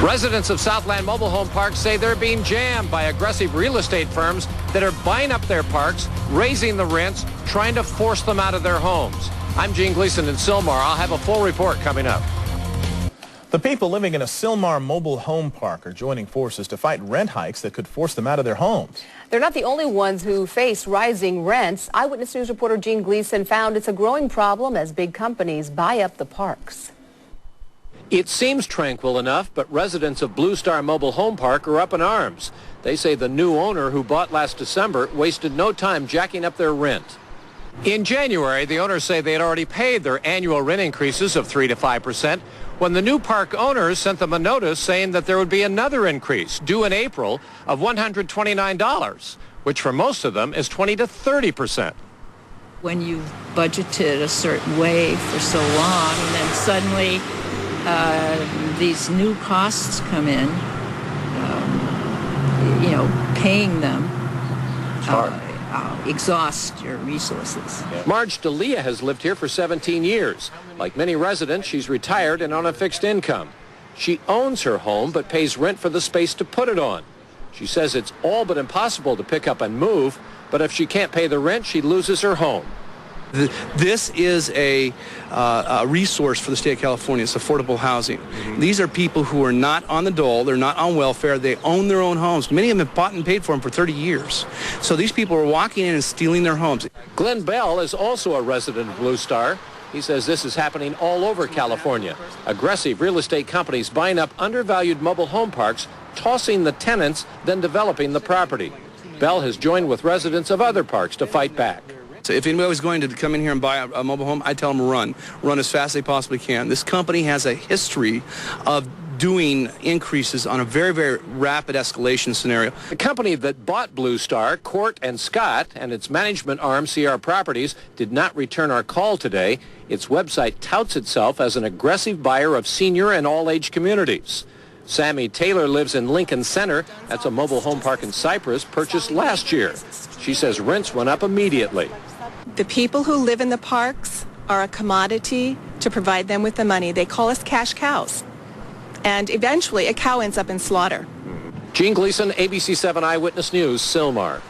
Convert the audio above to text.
Residents of Southland mobile home parks say they're being jammed by aggressive real estate firms that are buying up their parks, raising the rents, trying to force them out of their homes. I'm Gene Gleason in Sylmar. I'll have a full report coming up. The people living in a Sylmar mobile home park are joining forces to fight rent hikes that could force them out of their homes. They're not the only ones who face rising rents. Eyewitness News reporter Gene Gleason found it's a growing problem as big companies buy up the parks. It seems tranquil enough, but residents of Blue Star Mobile Home Park are up in arms. They say the new owner who bought last December wasted no time jacking up their rent. In January, the owners say they had already paid their annual rent increases of 3 to 5% when the new park owners sent them a notice saying that there would be another increase due in April of $129, which for most of them is 20 to 30%. When you've budgeted a certain way for so long and then suddenly these new costs come in, paying them exhaust your resources. Marge D'Elia has lived here for 17 years. Like many residents, she's retired and on a fixed income. She owns her home but pays rent for the space to put it on. She says it's all but impossible to pick up and move, but if she can't pay the rent, she loses her home. This is a resource for the state of California. It's affordable housing. These are people who are not on the dole. They're not on welfare. They own their own homes. Many of them have bought and paid for them for 30 years. So these people are walking in and stealing their homes. Glenn Bell is also a resident of Blue Star. He says this is happening all over California. Aggressive real estate companies buying up undervalued mobile home parks, tossing the tenants, then developing the property. Bell has joined with residents of other parks to fight back. So if anybody was going to come in here and buy a mobile home, I'd tell them run as fast as they possibly can. This company has a history of doing increases on a very, very rapid escalation scenario. The company that bought Blue Star, Court and Scott, and its management arm, CR Properties, did not return our call today. Its website touts itself as an aggressive buyer of senior and all-age communities. Sammy Taylor lives in Lincoln Center. That's a mobile home park in Cypress purchased last year. She says rents went up immediately. The people who live in the parks are a commodity to provide them with the money. They call us cash cows. And eventually a cow ends up in slaughter. Gene Gleason, ABC 7 Eyewitness News, Sylmar.